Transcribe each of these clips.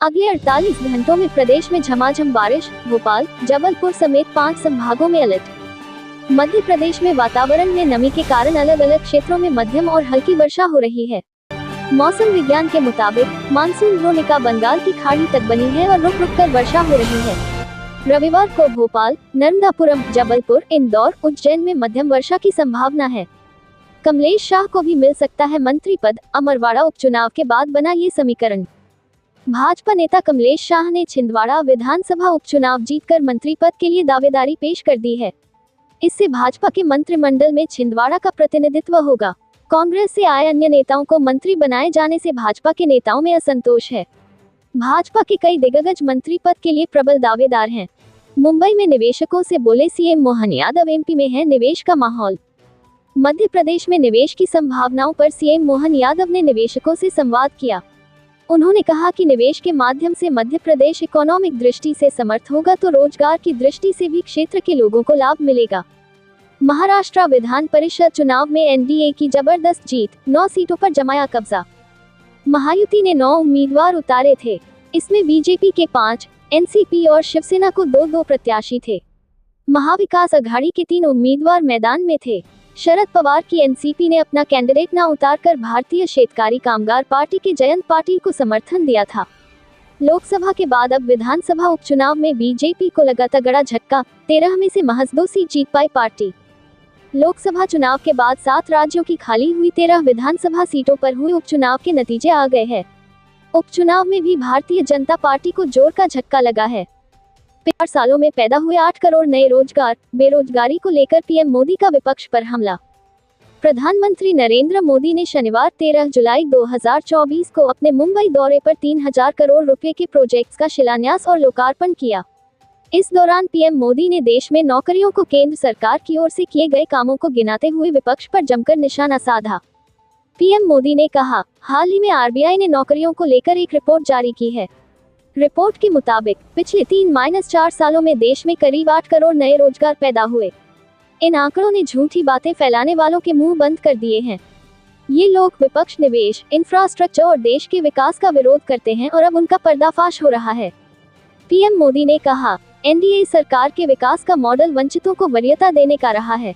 अगले 48 घंटों में प्रदेश में झमाझम बारिश, भोपाल, जबलपुर समेत 5 संभागों में अलर्ट। मध्य प्रदेश में वातावरण में नमी के कारण अलग अलग क्षेत्रों में मध्यम और हल्की वर्षा हो रही है। मौसम विज्ञान के मुताबिक मानसून द्रोणिका बंगाल की खाड़ी तक बनी है और रुक रुक कर वर्षा हो रही है। रविवार को भोपाल, नर्मदापुरम, जबलपुर, इंदौर, उज्जैन में मध्यम वर्षा की संभावना है। कमलेश शाह को भी मिल सकता है मंत्री पद, अमरवाड़ा उपचुनाव के बाद बना ये समीकरण। भाजपा नेता कमलेश शाह ने छिंदवाड़ा विधानसभा उपचुनाव जीतकर मंत्री पद के लिए दावेदारी पेश कर दी है। इससे भाजपा के मंत्रिमंडल में छिंदवाड़ा का प्रतिनिधित्व होगा। कांग्रेस से आए अन्य नेताओं को मंत्री बनाए जाने से भाजपा के नेताओं में असंतोष है। भाजपा के कई दिग्गज मंत्री पद के लिए प्रबल दावेदार हैं। मुंबई में निवेशकों से बोले सीएम मोहन यादव। एमपी में है निवेश का माहौल। मध्य प्रदेश में निवेश की संभावनाओं पर सीएम मोहन यादव ने निवेशकों से संवाद किया। उन्होंने कहा कि निवेश के माध्यम से मध्य प्रदेश इकोनॉमिक दृष्टि से समर्थ होगा तो रोजगार की दृष्टि से भी क्षेत्र के लोगों को लाभ मिलेगा। महाराष्ट्र विधान परिषद चुनाव में एनडीए की जबरदस्त जीत, 9 सीटों पर जमाया कब्जा। महायुति ने 9 उम्मीदवार उतारे थे। इसमें बीजेपी के 5, एनसीपी और शिवसेना को 2-2 प्रत्याशी थे। महाविकास अघाड़ी के 3 उम्मीदवार मैदान में थे। शरद पवार की एनसीपी ने अपना कैंडिडेट न उतारकर भारतीय शेतकारी कामगार पार्टी के जयंत पाटिल को समर्थन दिया था। लोकसभा के बाद अब विधानसभा उपचुनाव में बीजेपी को लगा तगड़ा झटका। 13 में से महज 2 सीट जीत पाई पार्टी। लोकसभा चुनाव के बाद 7 राज्यों की खाली हुई 13 विधानसभा सीटों पर हुए उपचुनाव के नतीजे आ गए हैं। उपचुनाव में भी भारतीय जनता पार्टी को जोर का झटका लगा है। 4 सालों में पैदा हुए 8 करोड़ नए रोजगार। बेरोजगारी को लेकर पीएम मोदी का विपक्ष पर हमला। प्रधानमंत्री नरेंद्र मोदी ने शनिवार 13 जुलाई 2024 को अपने मुंबई दौरे पर 3000 करोड़ रुपए के प्रोजेक्ट्स का शिलान्यास और लोकार्पण किया। इस दौरान पीएम मोदी ने देश में नौकरियों को केंद्र सरकार की ओर से किए गए कामों को गिनाते हुए विपक्ष पर जमकर निशाना साधा। पीएम मोदी ने कहा, हाल ही में आरबीआई ने नौकरियों को लेकर एक रिपोर्ट जारी की है। रिपोर्ट के मुताबिक पिछले 3-4 सालों में देश में करीब 8 करोड़ नए रोजगार पैदा हुए। इन आंकड़ों ने झूठी बातें फैलाने वालों के मुंह बंद कर दिए हैं। ये लोग विपक्ष निवेश, इंफ्रास्ट्रक्चर और देश के विकास का विरोध करते हैं और अब उनका पर्दाफाश हो रहा है। पीएम मोदी ने कहा, एनडीए सरकार के विकास का मॉडल वंचितों को वरीयता देने का रहा है।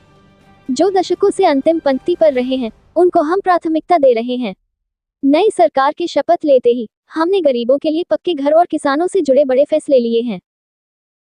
जो दशकों से अंतिम पंक्ति पर रहे हैं, उनको हम प्राथमिकता दे रहे हैं। नई सरकार की शपथ लेते ही हमने गरीबों के लिए पक्के घर और किसानों से जुड़े बड़े फैसले लिए हैं।